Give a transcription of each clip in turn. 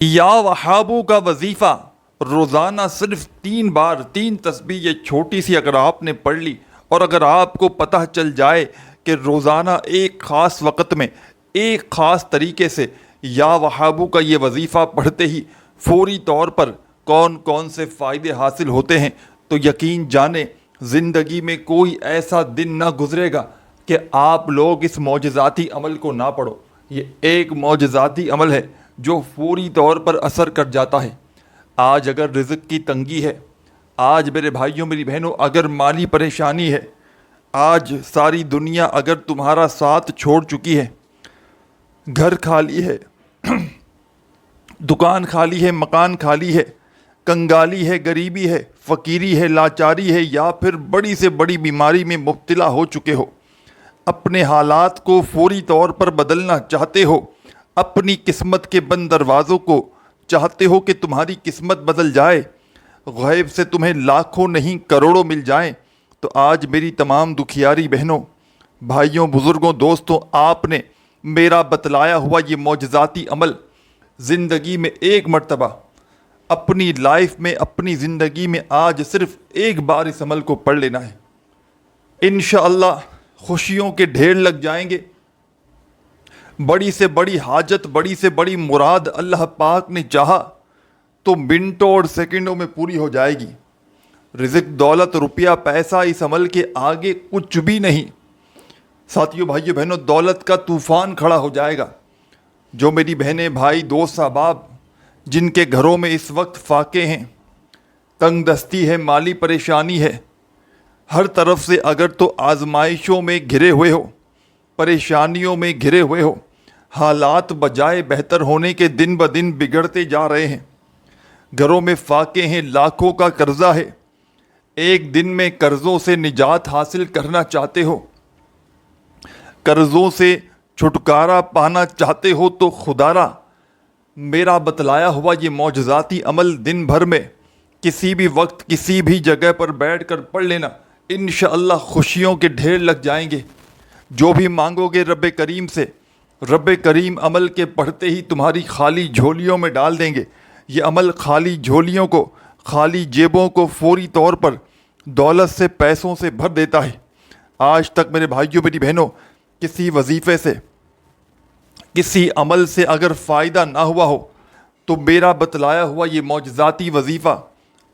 یا وہابوں کا وظیفہ روزانہ صرف 3 بار 3 تسبیح، یہ چھوٹی سی اگر آپ نے پڑھ لی اور اگر آپ کو پتہ چل جائے کہ روزانہ ایک خاص وقت میں ایک خاص طریقے سے یا وہابوں کا یہ وظیفہ پڑھتے ہی فوری طور پر کون کون سے فائدے حاصل ہوتے ہیں، تو یقین جانیں زندگی میں کوئی ایسا دن نہ گزرے گا کہ آپ لوگ اس معجزاتی عمل کو نہ پڑھو۔ یہ ایک معجزاتی عمل ہے جو فوری طور پر اثر کر جاتا ہے۔ آج اگر رزق کی تنگی ہے، آج میرے بھائیوں میری بہنوں اگر مالی پریشانی ہے، آج ساری دنیا اگر تمہارا ساتھ چھوڑ چکی ہے، گھر خالی ہے، دکان خالی ہے، مکان خالی ہے، کنگالی ہے، غریبی ہے، فقیری ہے، لاچاری ہے، یا پھر بڑی سے بڑی بیماری میں مبتلا ہو چکے ہو، اپنے حالات کو فوری طور پر بدلنا چاہتے ہو، اپنی قسمت کے بند دروازوں کو چاہتے ہو کہ تمہاری قسمت بدل جائے، غیب سے تمہیں لاکھوں نہیں کروڑوں مل جائیں، تو آج میری تمام دکھیاری بہنوں، بھائیوں، بزرگوں، دوستوں، آپ نے میرا بتلایا ہوا یہ معجزاتی عمل زندگی میں ایک مرتبہ اپنی لائف میں، اپنی زندگی میں آج صرف ایک بار اس عمل کو پڑھ لینا ہے۔ انشاءاللہ خوشیوں کے ڈھیر لگ جائیں گے، بڑی سے بڑی حاجت، بڑی سے بڑی مراد اللہ پاک نے چاہا تو منٹوں اور سیکنڈوں میں پوری ہو جائے گی۔ رزق، دولت، روپیہ، پیسہ اس عمل کے آگے کچھ بھی نہیں۔ ساتھیوں، بھائیوں، بہنوں، دولت کا طوفان کھڑا ہو جائے گا۔ جو میری بہنیں، بھائی، دوست، احباب جن کے گھروں میں اس وقت فاقے ہیں، تنگ دستی ہے، مالی پریشانی ہے، ہر طرف سے اگر تو آزمائشوں میں گھرے ہوئے ہو، پریشانیوں میں گھرے ہوئے ہو، حالات بجائے بہتر ہونے کے دن بدن بگڑتے جا رہے ہیں، گھروں میں فاقے ہیں، لاکھوں کا قرضہ ہے، ایک دن میں قرضوں سے نجات حاصل کرنا چاہتے ہو، قرضوں سے چھٹکارا پانا چاہتے ہو، تو خدارا میرا بتلایا ہوا یہ معجزاتی عمل دن بھر میں کسی بھی وقت کسی بھی جگہ پر بیٹھ کر پڑھ لینا، انشاءاللہ خوشیوں کے ڈھیر لگ جائیں گے۔ جو بھی مانگو گے رب کریم سے، رب کریم عمل کے پڑھتے ہی تمہاری خالی جھولیوں میں ڈال دیں گے۔ یہ عمل خالی جھولیوں کو، خالی جیبوں کو فوری طور پر دولت سے، پیسوں سے بھر دیتا ہے۔ آج تک میرے بھائیوں، میری بہنوں، کسی وظیفے سے، کسی عمل سے اگر فائدہ نہ ہوا ہو تو میرا بتلایا ہوا یہ معجزاتی وظیفہ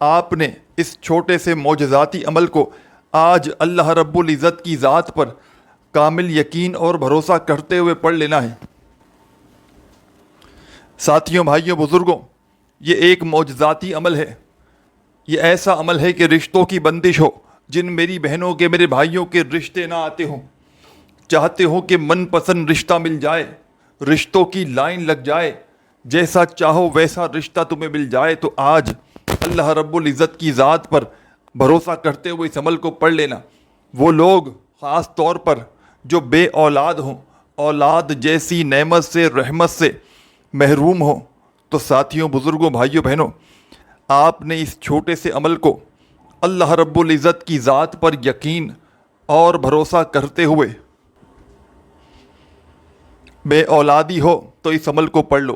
آپ نے اس چھوٹے سے معجزاتی عمل کو آج اللہ رب العزت کی ذات پر کامل یقین اور بھروسہ کرتے ہوئے پڑھ لینا ہے۔ ساتھیوں، بھائیوں، بزرگوں، یہ ایک معجزاتی عمل ہے۔ یہ ایسا عمل ہے کہ رشتوں کی بندش ہو، جن میری بہنوں کے، میرے بھائیوں کے رشتے نہ آتے ہوں، چاہتے ہو کہ من پسند رشتہ مل جائے، رشتوں کی لائن لگ جائے، جیسا چاہو ویسا رشتہ تمہیں مل جائے، تو آج اللہ رب العزت کی ذات پر بھروسہ کرتے ہوئے اس عمل کو پڑھ لینا۔ وہ لوگ خاص طور پر جو بے اولاد ہوں، اولاد جیسی نعمت سے، رحمت سے محروم ہوں، تو ساتھیوں، بزرگوں، بھائیوں، بہنوں، آپ نے اس چھوٹے سے عمل کو اللہ رب العزت کی ذات پر یقین اور بھروسہ کرتے ہوئے، بے اولادی ہو تو اس عمل کو پڑھ لو،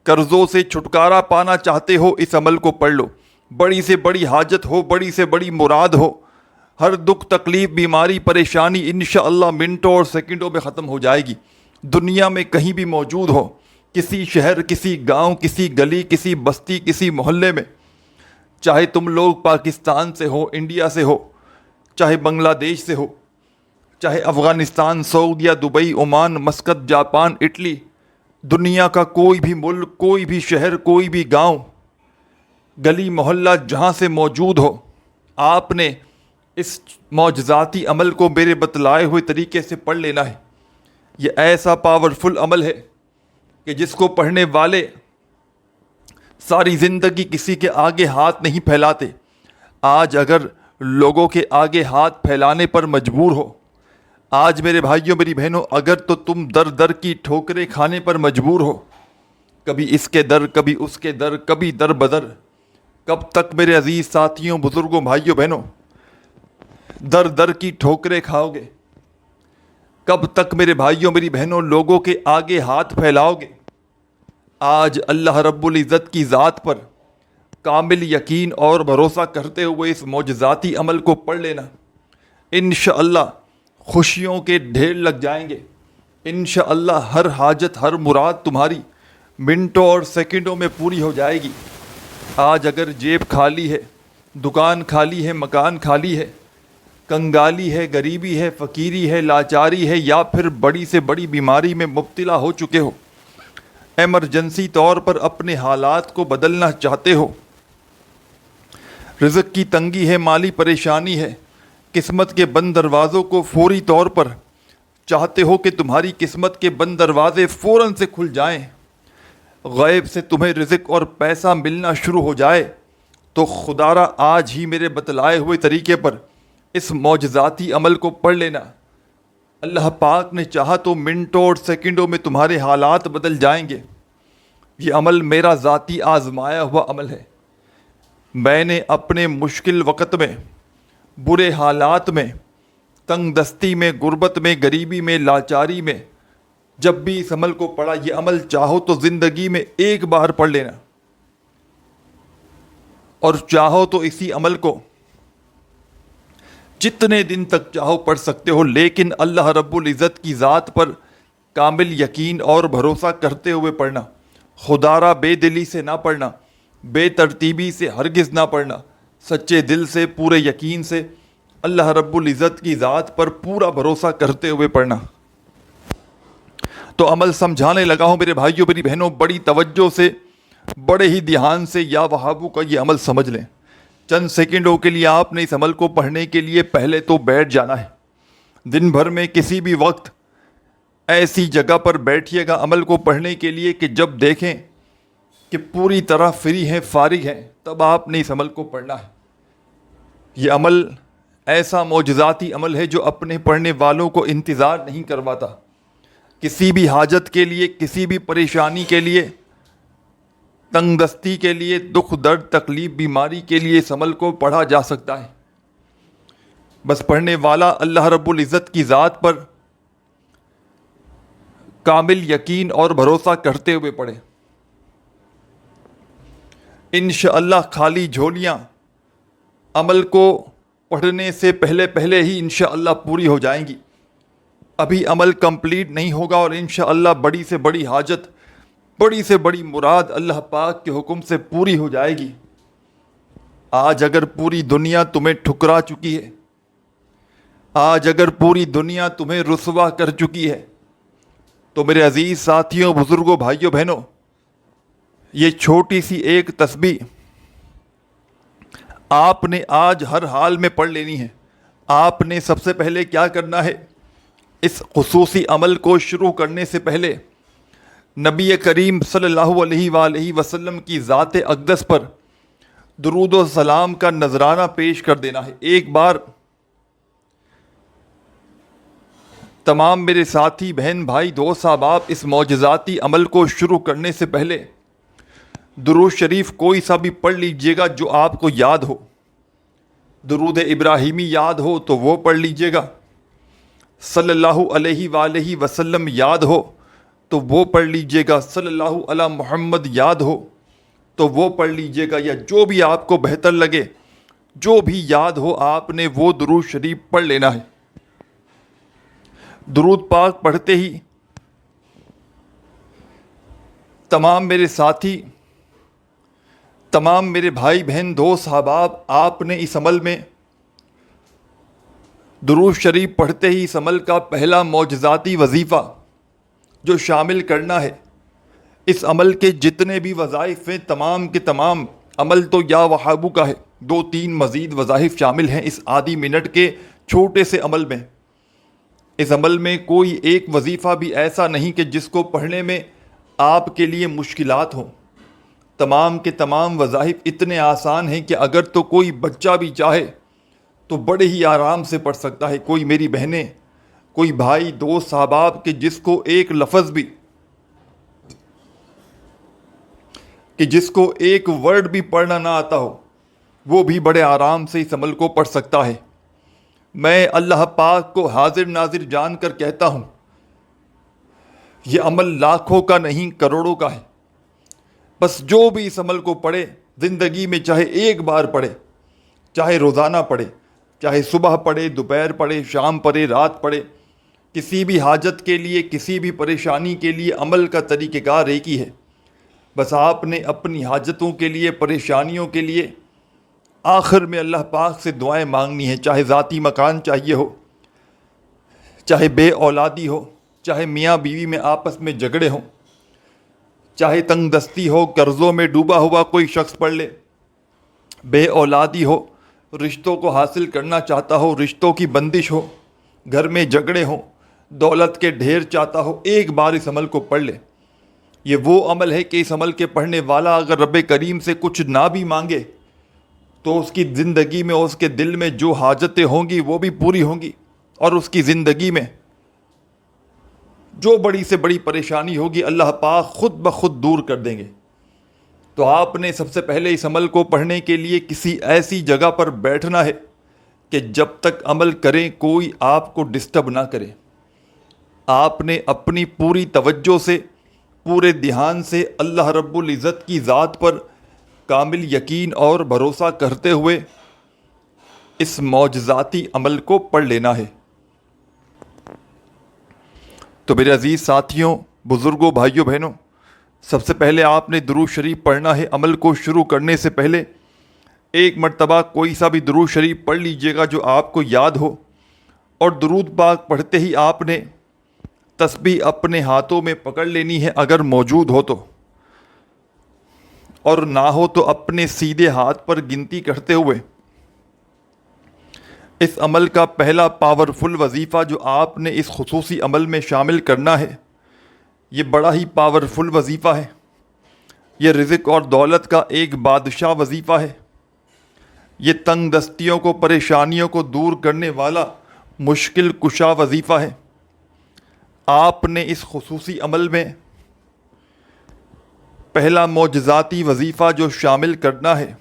قرضوں سے چھٹکارا پانا چاہتے ہو اس عمل کو پڑھ لو، بڑی سے بڑی حاجت ہو، بڑی سے بڑی مراد ہو، ہر دکھ، تکلیف، بیماری، پریشانی انشاءاللہ منٹوں اور سیکنڈوں میں ختم ہو جائے گی۔ دنیا میں کہیں بھی موجود ہو، کسی شہر، کسی گاؤں، کسی گلی، کسی بستی، کسی محلے میں، چاہے تم لوگ پاکستان سے ہو، انڈیا سے ہو، چاہے بنگلہ دیش سے ہو، چاہے افغانستان، سعودیہ، Dubai, Oman, Muscat, Japan, Italy, دنیا کا کوئی بھی ملک، کوئی بھی شہر، کوئی بھی گاؤں، گلی محلہ جہاں سے موجود ہو، آپ نے اس معجزاتی عمل کو میرے بتلائے ہوئے طریقے سے پڑھ لینا ہے۔ یہ ایسا پاورفل عمل ہے کہ جس کو پڑھنے والے ساری زندگی کسی کے آگے ہاتھ نہیں پھیلاتے۔ آج اگر لوگوں کے آگے ہاتھ پھیلانے پر مجبور ہو، آج میرے بھائیوں، میری بہنوں، اگر تو تم در در کی ٹھوکریں کھانے پر مجبور ہو، کبھی اس کے در، کبھی اس کے در، کبھی در بدر، کب تک میرے عزیز ساتھیوں، بزرگوں، بھائیوں، بہنوں در در کی ٹھوکریں کھاؤ گے؟ کب تک میرے بھائیوں، میری بہنوں لوگوں کے آگے ہاتھ پھیلاؤ گے؟ آج اللہ رب العزت کی ذات پر کامل یقین اور بھروسہ کرتے ہوئے اس معجزاتی عمل کو پڑھ لینا، انشاءاللہ خوشیوں کے ڈھیر لگ جائیں گے۔ انشاءاللہ ہر حاجت، ہر مراد تمہاری منٹوں اور سیکنڈوں میں پوری ہو جائے گی۔ آج اگر جیب خالی ہے، دکان خالی ہے، مکان خالی ہے، کنگالی ہے، غریبی ہے، فقیری ہے، لاچاری ہے، یا پھر بڑی سے بڑی بیماری میں مبتلا ہو چکے ہو، ایمرجنسی طور پر اپنے حالات کو بدلنا چاہتے ہو، رزق کی تنگی ہے، مالی پریشانی ہے، قسمت کے بند دروازوں کو فوری طور پر چاہتے ہو کہ تمہاری قسمت کے بند دروازے فوراً سے کھل جائیں، غیب سے تمہیں رزق اور پیسہ ملنا شروع ہو جائے، تو خدا را آج ہی میرے بتلائے ہوئے طریقے پر اس معجزاتی عمل کو پڑھ لینا۔ اللہ پاک نے چاہا تو منٹوں اور سیکنڈوں میں تمہارے حالات بدل جائیں گے۔ یہ عمل میرا ذاتی آزمایا ہوا عمل ہے۔ میں نے اپنے مشکل وقت میں، برے حالات میں، تنگ دستی میں، غربت میں، غریبی میں، لاچاری میں جب بھی اس عمل کو پڑھا، یہ عمل چاہو تو زندگی میں ایک بار پڑھ لینا، اور چاہو تو اسی عمل کو جتنے دن تک چاہو پڑھ سکتے ہو، لیکن اللہ رب العزت کی ذات پر کامل یقین اور بھروسہ کرتے ہوئے پڑھنا۔ خدا را بے دلی سے نہ پڑھنا، بے ترتیبی سے ہرگز نہ پڑھنا، سچے دل سے، پورے یقین سے اللہ رب العزت کی ذات پر پورا بھروسہ کرتے ہوئے پڑھنا۔ تو عمل سمجھانے لگا ہوں میرے بھائیوں، میری بہنوں، بڑی توجہ سے، بڑے ہی دھیان سے یا وہابو کا یہ عمل سمجھ لیں۔ چند سیکنڈوں کے لیے آپ نے اس عمل کو پڑھنے کے لیے پہلے تو بیٹھ جانا ہے۔ دن بھر میں کسی بھی وقت ایسی جگہ پر بیٹھیے گا عمل کو پڑھنے کے لیے کہ جب دیکھیں کہ پوری طرح فری ہیں، فارغ ہیں، تب آپ نے اس عمل کو پڑھنا ہے۔ یہ عمل ایسا معجزاتی عمل ہے جو اپنے پڑھنے والوں کو انتظار نہیں کرواتا۔ کسی بھی حاجت کے لیے، کسی بھی پریشانی کے لیے، تنگ دستی کے لیے، دکھ درد تکلیف بیماری کے لیے اس عمل کو پڑھا جا سکتا ہے۔ بس پڑھنے والا اللہ رب العزت کی ذات پر کامل یقین اور بھروسہ کرتے ہوئے پڑھے۔ انشاءاللہ خالی جھولیاں عمل کو پڑھنے سے پہلے ہی انشاءاللہ پوری ہو جائیں گی۔ ابھی عمل کمپلیٹ نہیں ہوگا اور انشاءاللہ بڑی سے بڑی حاجت، بڑی سے بڑی مراد اللہ پاک کے حکم سے پوری ہو جائے گی۔ آج اگر پوری دنیا تمہیں ٹھکرا چکی ہے، آج اگر پوری دنیا تمہیں رسوا کر چکی ہے، تو میرے عزیز ساتھیوں، بزرگوں، بھائیوں، بہنوں، یہ چھوٹی سی ایک تسبیح آپ نے آج ہر حال میں پڑھ لینی ہے۔ آپ نے سب سے پہلے کیا کرنا ہے؟ اس خصوصی عمل کو شروع کرنے سے پہلے نبی کریم صلی اللہ علیہ وآلہ وسلم کی ذات اقدس پر درود و سلام کا نذرانہ پیش کر دینا ہے۔ ایک بار تمام میرے ساتھی، بہن، بھائی، دوست، احباب، اس معجزاتی عمل کو شروع کرنے سے پہلے درود شریف کوئی سا بھی پڑھ لیجئے گا جو آپ کو یاد ہو۔ درود ابراہیمی یاد ہو تو وہ پڑھ لیجئے گا، صلی اللہ علیہ وآلہ وسلم یاد ہو تو وہ پڑھ لیجئے گا، صلی اللہ علی محمد یاد ہو تو وہ پڑھ لیجئے گا، یا جو بھی آپ کو بہتر لگے، جو بھی یاد ہو آپ نے وہ درود شریف پڑھ لینا ہے۔ درود پاک پڑھتے ہی تمام میرے ساتھی، تمام میرے بھائی بہن دوست احباب، آپ نے اس عمل میں درود شریف پڑھتے ہی اس عمل کا پہلا معجزاتی وظیفہ جو شامل کرنا ہے، اس عمل کے جتنے بھی وظائف ہیں تمام کے تمام، عمل تو یا وہابو کا ہے، 2-3 مزید وظائف شامل ہیں اس آدھی منٹ کے چھوٹے سے عمل میں۔ اس عمل میں کوئی ایک وظیفہ بھی ایسا نہیں کہ جس کو پڑھنے میں آپ کے لیے مشکلات ہوں۔ تمام کے تمام وظائف اتنے آسان ہیں کہ اگر تو کوئی بچہ بھی چاہے تو بڑے ہی آرام سے پڑھ سکتا ہے۔ کوئی میری بہنیں، کوئی بھائی، دوست، احباب کہ جس کو ایک لفظ بھی، کہ جس کو ایک ورڈ بھی پڑھنا نہ آتا ہو، وہ بھی بڑے آرام سے اس عمل کو پڑھ سکتا ہے۔ میں اللہ پاک کو حاضر ناظر جان کر کہتا ہوں، یہ عمل لاکھوں کا نہیں، کروڑوں کا ہے۔ بس جو بھی اس عمل کو پڑھے زندگی میں، چاہے ایک بار پڑھے، چاہے روزانہ پڑھے، چاہے صبح پڑھے، دوپہر پڑھے، شام پڑھے، رات پڑھے، کسی بھی حاجت کے لیے، کسی بھی پریشانی کے لیے عمل کا طریقہ کار ایک ہی ہے۔ بس آپ نے اپنی حاجتوں کے لیے، پریشانیوں کے لیے آخر میں اللہ پاک سے دعائیں مانگنی ہیں، چاہے ذاتی مکان چاہیے ہو، چاہے بے اولادی ہو، چاہے میاں بیوی میں آپس میں جھگڑے ہوں، چاہے تنگ دستی ہو، قرضوں میں ڈوبا ہوا کوئی شخص پڑھ لے، بے اولادی ہو، رشتوں کو حاصل کرنا چاہتا ہو، رشتوں کی بندش ہو، گھر میں جھگڑے ہوں، دولت کے ڈھیر چاہتا ہو، ایک بار اس عمل کو پڑھ لے۔ یہ وہ عمل ہے کہ اس عمل کے پڑھنے والا اگر رب کریم سے کچھ نہ بھی مانگے تو اس کی زندگی میں، اس کے دل میں جو حاجتیں ہوں گی وہ بھی پوری ہوں گی، اور اس کی زندگی میں جو بڑی سے بڑی پریشانی ہوگی اللہ پاک خود بخود دور کر دیں گے۔ تو آپ نے سب سے پہلے اس عمل کو پڑھنے کے لیے کسی ایسی جگہ پر بیٹھنا ہے کہ جب تک عمل کریں کوئی آپ کو ڈسٹرب نہ کرے۔ آپ نے اپنی پوری توجہ سے، پورے دھیان سے اللہ رب العزت کی ذات پر کامل یقین اور بھروسہ کرتے ہوئے اس معجزاتی عمل کو پڑھ لینا ہے۔ تو میرے عزیز ساتھیوں، بزرگوں، بھائیوں، بہنوں، سب سے پہلے آپ نے درود شریف پڑھنا ہے۔ عمل کو شروع کرنے سے پہلے ایک مرتبہ کوئی سا بھی درود شریف پڑھ لیجئے گا جو آپ کو یاد ہو، اور درود پاک پڑھتے ہی آپ نے تسبیح اپنے ہاتھوں میں پکڑ لینی ہے اگر موجود ہو تو، اور نہ ہو تو اپنے سیدھے ہاتھ پر گنتی کرتے ہوئے اس عمل کا پہلا پاورفل وظیفہ جو آپ نے اس خصوصی عمل میں شامل کرنا ہے، یہ بڑا ہی پاورفل وظیفہ ہے۔ یہ رزق اور دولت کا ایک بادشاہ وظیفہ ہے۔ یہ تنگ دستیوں کو، پریشانیوں کو دور کرنے والا مشکل کشا وظیفہ ہے۔ آپ نے اس خصوصی عمل میں پہلا معجزاتی وظیفہ جو شامل کرنا ہے،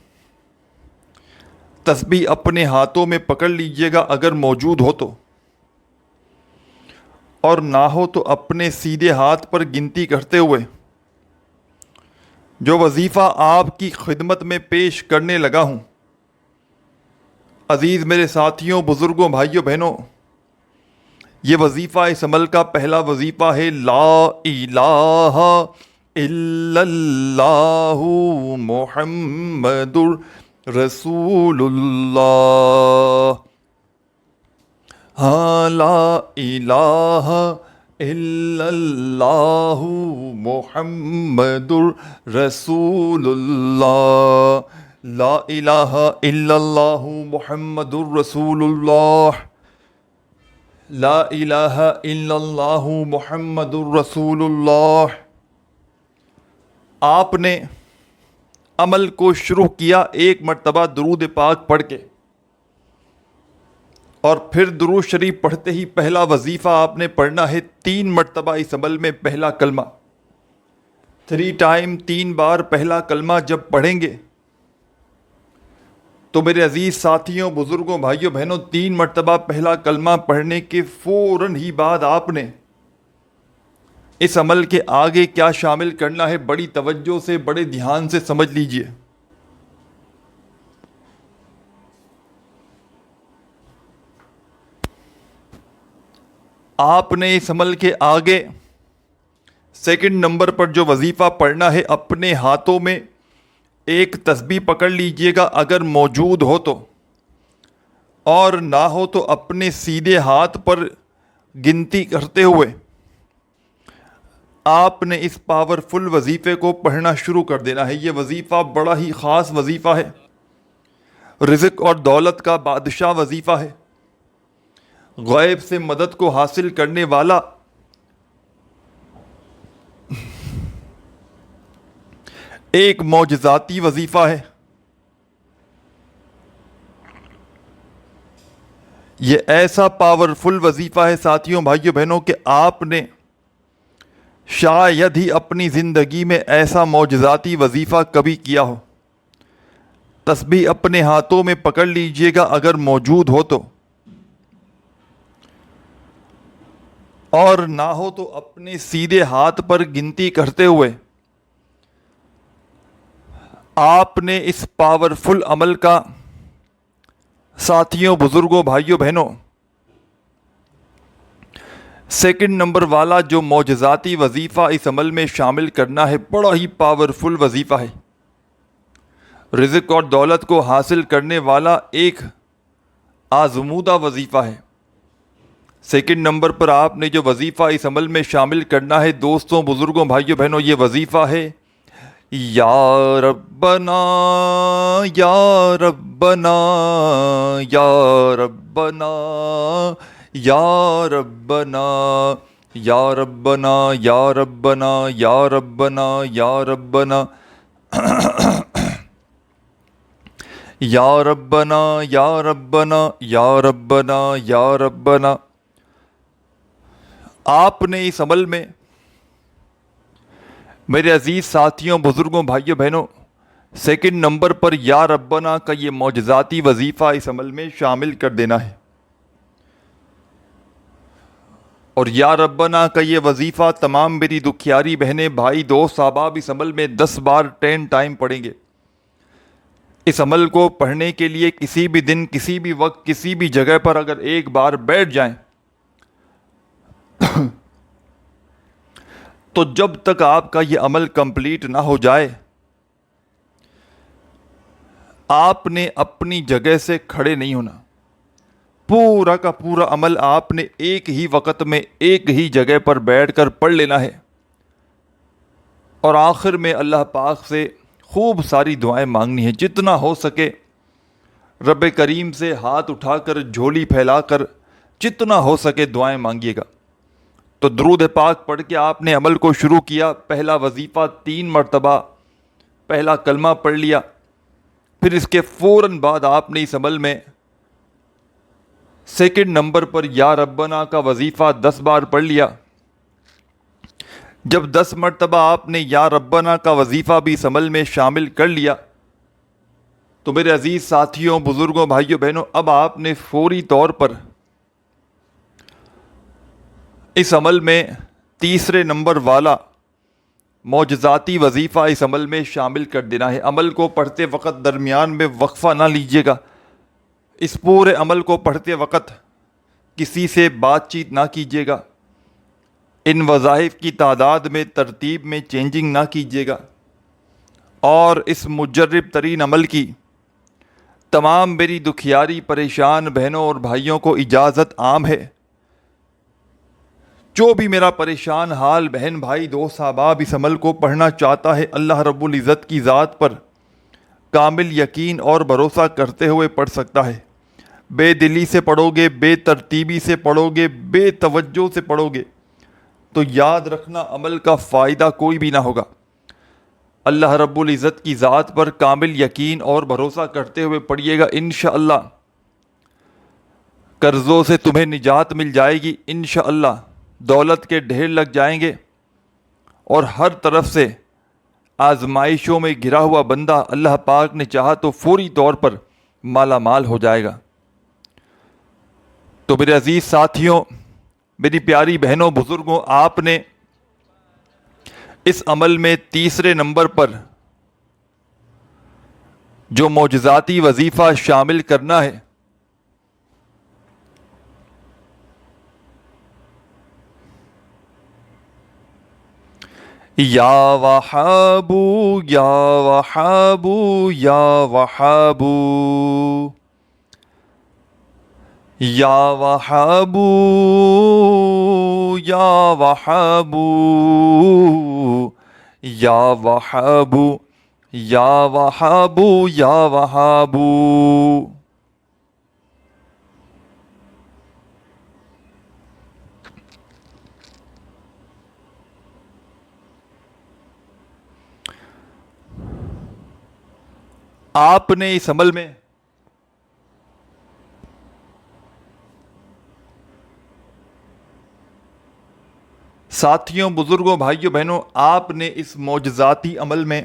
تسبیح اپنے ہاتھوں میں پکڑ لیجئے گا اگر موجود ہو تو، اور نہ ہو تو اپنے سیدھے ہاتھ پر گنتی کرتے ہوئے جو وظیفہ آپ کی خدمت میں پیش کرنے لگا ہوں۔ عزیز میرے ساتھیوں، بزرگوں، بھائیوں، بہنوں، یہ وظیفہ اس عمل کا پہلا وظیفہ ہے، لا الہ الا اللہ محمد رسول اللہ۔ ہاں، لا الہ الا اللہ محمد رسول اللہ، لا الہ الا اللہ محمد رسول اللہ، لا الہ الا اللہ محمد رسول اللہ۔ آپ نے عمل کو شروع کیا ایک مرتبہ درود پاک پڑھ کے، اور پھر درود شریف پڑھتے ہی پہلا وظیفہ آپ نے پڑھنا ہے 3 مرتبہ اس عمل میں پہلا کلمہ، 3 ٹائم، 3 بار پہلا کلمہ جب پڑھیں گے تو میرے عزیز ساتھیوں، بزرگوں، بھائیوں، بہنوں، 3 مرتبہ پہلا کلمہ پڑھنے کے فوراً ہی بعد آپ نے اس عمل کے آگے کیا شامل کرنا ہے، بڑی توجہ سے، بڑے دھیان سے سمجھ لیجئے۔ آپ نے اس عمل کے آگے سیکنڈ نمبر پر جو وظیفہ پڑھنا ہے، اپنے ہاتھوں میں ایک تسبیح پکڑ لیجئے گا اگر موجود ہو تو، اور نہ ہو تو اپنے سیدھے ہاتھ پر گنتی کرتے ہوئے آپ نے اس پاورفل وظیفے کو پڑھنا شروع کر دینا ہے۔ یہ وظیفہ بڑا ہی خاص وظیفہ ہے، رزق اور دولت کا بادشاہ وظیفہ ہے، غیب سے مدد کو حاصل کرنے والا ایک معجزاتی وظیفہ ہے۔ یہ ایسا پاورفل وظیفہ ہے ساتھیوں، بھائیوں، بہنوں، کہ آپ نے شاید ہی اپنی زندگی میں ایسا معجزاتی وظیفہ کبھی کیا ہو۔ تسبیح اپنے ہاتھوں میں پکڑ لیجئے گا اگر موجود ہو تو، اور نہ ہو تو اپنے سیدھے ہاتھ پر گنتی کرتے ہوئے آپ نے اس پاورفل عمل کا ساتھیوں، بزرگوں، بھائیوں، بہنوں، سیکنڈ نمبر والا جو معجزاتی وظیفہ اس عمل میں شامل کرنا ہے، بڑا ہی پاورفل وظیفہ ہے، رزق اور دولت کو حاصل کرنے والا ایک آزمودہ وظیفہ ہے۔ سیکنڈ نمبر پر آپ نے جو وظیفہ اس عمل میں شامل کرنا ہے دوستوں، بزرگوں، بھائیوں، بہنوں، یہ وظیفہ ہے یا ربنا یا ربنا یا ربنا یا ربنا یا ربنا یا ربنا یا ربنا یا ربنا یا ربنا یا ربنا یا ربنا یا ربنا۔ آپ نے اس عمل میں میرے عزیز ساتھیوں، بزرگوں، بھائیوں، بہنوں، سیکنڈ نمبر پر یا ربنا کا یہ معجزاتی وظیفہ اس عمل میں شامل کر دینا ہے، اور یا ربنا کا یہ وظیفہ تمام میری دکھیاری بہنیں، بھائی، دوست، احباب اس عمل میں 10 بار 10 ٹائم پڑھیں گے۔ اس عمل کو پڑھنے کے لیے کسی بھی دن، کسی بھی وقت، کسی بھی جگہ پر اگر ایک بار بیٹھ جائیں تو جب تک آپ کا یہ عمل کمپلیٹ نہ ہو جائے، آپ نے اپنی جگہ سے کھڑے نہیں ہونا۔ پورا کا پورا عمل آپ نے ایک ہی وقت میں ایک ہی جگہ پر بیٹھ کر پڑھ لینا ہے، اور آخر میں اللہ پاک سے خوب ساری دعائیں مانگنی ہے، جتنا ہو سکے رب کریم سے ہاتھ اٹھا کر، جھولی پھیلا کر، جتنا ہو سکے دعائیں مانگیے گا۔ تو درود پاک پڑھ کے آپ نے عمل کو شروع کیا، پہلا وظیفہ 3 مرتبہ پہلا کلمہ پڑھ لیا، پھر اس کے فوراً بعد آپ نے اس عمل میں سیکنڈ نمبر پر یا ربنا کا وظیفہ 10 بار پڑھ لیا۔ جب 10 مرتبہ آپ نے یا ربنا کا وظیفہ بھی اس عمل میں شامل کر لیا تو میرے عزیز ساتھیوں، بزرگوں، بھائیوں، بہنوں، اب آپ نے فوری طور پر اس عمل میں تیسرے نمبر والا معجزاتی وظیفہ اس عمل میں شامل کر دینا ہے۔ عمل کو پڑھتے وقت درمیان میں وقفہ نہ لیجیے گا۔ اس پورے عمل کو پڑھتے وقت کسی سے بات چیت نہ کیجیے گا، ان وظائف کی تعداد میں، ترتیب میں چینجنگ نہ کیجیے گا، اور اس مجرب ترین عمل کی تمام میری دکھیاری پریشان بہنوں اور بھائیوں کو اجازت عام ہے۔ جو بھی میرا پریشان حال بہن، بھائی، دوست، احباب اس عمل کو پڑھنا چاہتا ہے، اللہ رب العزت کی ذات پر کامل یقین اور بھروسہ کرتے ہوئے پڑھ سکتا ہے۔ بے دلی سے پڑھو گے، بے ترتیبی سے پڑھو گے، بے توجہ سے پڑھو گے تو یاد رکھنا عمل کا فائدہ کوئی بھی نہ ہوگا۔ اللہ رب العزت کی ذات پر کامل یقین اور بھروسہ کرتے ہوئے پڑھیے گا، انشاءاللہ قرضوں سے تمہیں نجات مل جائے گی، انشاءاللہ دولت کے ڈھیر لگ جائیں گے، اور ہر طرف سے آزمائشوں میں گھرا ہوا بندہ اللہ پاک نے چاہا تو فوری طور پر مالا مال ہو جائے گا۔ تو میرے عزیز ساتھیوں، میری پیاری بہنوں، بزرگوں، آپ نے اس عمل میں تیسرے نمبر پر جو معجزاتی وظیفہ شامل کرنا ہے، یا وہابو یا وہابو یا وہابو یا وہابو یا وہابو یا وہابو یا وہابو یا وہابو۔ آپ نے اس عمل میں ساتھیوں، بزرگوں، بھائیوں، بہنوں، آپ نے اس معجزاتی عمل میں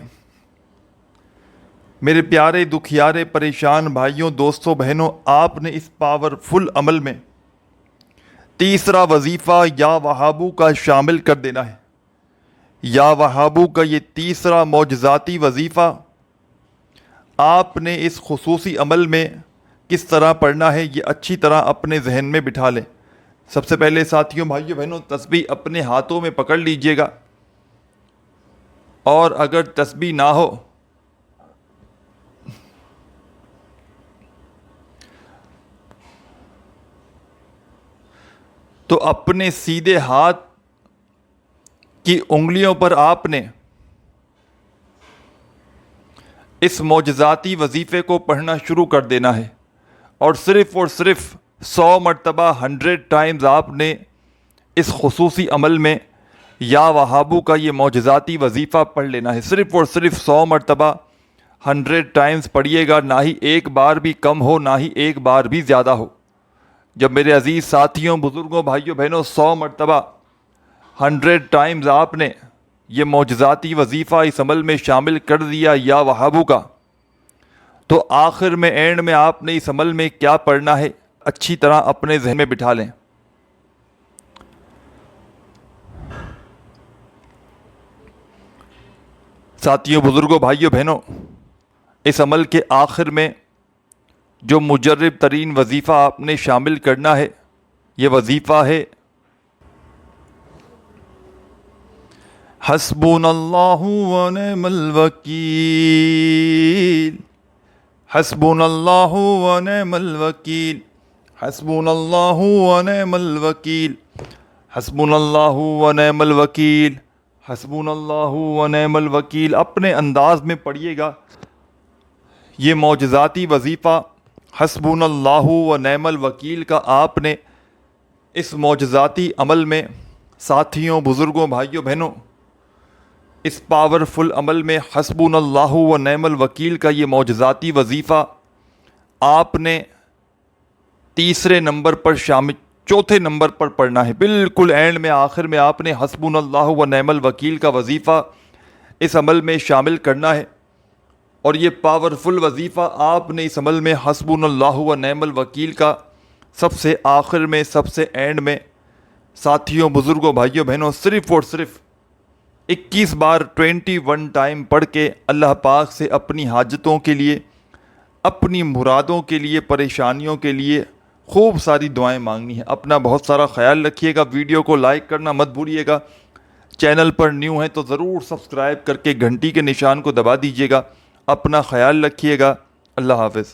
میرے پیارے دکھیارے پریشان بھائیوں، دوستوں، بہنوں، آپ نے اس پاورفل عمل میں تیسرا وظیفہ یا وہابو کا شامل کر دینا ہے۔ یا وہابو کا یہ تیسرا معجزاتی وظیفہ آپ نے اس خصوصی عمل میں کس طرح پڑھنا ہے یہ اچھی طرح اپنے ذہن میں بٹھا لیں۔ سب سے پہلے ساتھیوں، بھائیوں، بہنوں، تسبیح اپنے ہاتھوں میں پکڑ لیجئے گا، اور اگر تسبیح نہ ہو تو اپنے سیدھے ہاتھ کی انگلیوں پر آپ نے اس معجزاتی وظیفے کو پڑھنا شروع کر دینا ہے، اور صرف 100 مرتبہ 100 ٹائمز آپ نے اس خصوصی عمل میں یا وہابو کا یہ معجزاتی وظیفہ پڑھ لینا ہے۔ صرف 100 مرتبہ 100 ٹائمز پڑھیے گا، نہ ہی ایک بار بھی کم ہو، نہ ہی ایک بار بھی زیادہ ہو۔ جب میرے عزیز ساتھیوں، بزرگوں، بھائیوں، بہنوں 100 مرتبہ 100 ٹائمز آپ نے یہ معجزاتی وظیفہ اس عمل میں شامل کر دیا یا وہابو کا، تو آخر میں، اینڈ میں آپ نے اس عمل میں کیا پڑھنا ہے اچھی طرح اپنے ذہن میں بٹھا لیں۔ ساتھیوں، بزرگوں، بھائیوں، بہنوں، اس عمل کے آخر میں جو مجرب ترین وظیفہ آپ نے شامل کرنا ہے، یہ وظیفہ ہے حسبنا اللہ ونعم الوکیل، حسبنا اللہ ونعم الوکیل، حسبنا اللہ ونعم الوکیل، حسبنا اللہ ونعم الوکیل، حسبنا اللہ ونعم الوکیل۔ اپنے انداز میں پڑھیے گا یہ معجزاتی وظیفہ حسبنا اللہ ونعم الوکیل کا آپ نے اس معجزاتی عمل میں، ساتھیوں، بزرگوں، بھائیوں، بہنوں، اس پاورفل عمل میں حسبنا اللہ ونعم الوکیل کا یہ معجزاتی وظیفہ آپ نے تیسرے نمبر پر چوتھے نمبر پر پڑھنا ہے۔ بالکل اینڈ میں، آخر میں آپ نے حسبنا اللہ ونعم الوکیل کا وظیفہ اس عمل میں شامل کرنا ہے، اور یہ پاورفل وظیفہ آپ نے اس عمل میں حسبنا اللہ ونعم الوکیل کا سب سے آخر میں، سب سے اینڈ میں، ساتھیوں، بزرگوں، بھائیوں، بہنوں، صرف اور صرف 21 بار 21 ٹائم پڑھ کے اللہ پاک سے اپنی حاجتوں کے لیے، اپنی مرادوں کے لیے، پریشانیوں کے لیے خوب ساری دعائیں مانگنی ہیں۔ اپنا بہت سارا خیال رکھیے گا، ویڈیو کو لائک کرنا مت بھولیے گا، چینل پر نیو ہیں تو ضرور سبسکرائب کر کے گھنٹی کے نشان کو دبا دیجیے گا۔ اپنا خیال رکھیے گا، اللہ حافظ۔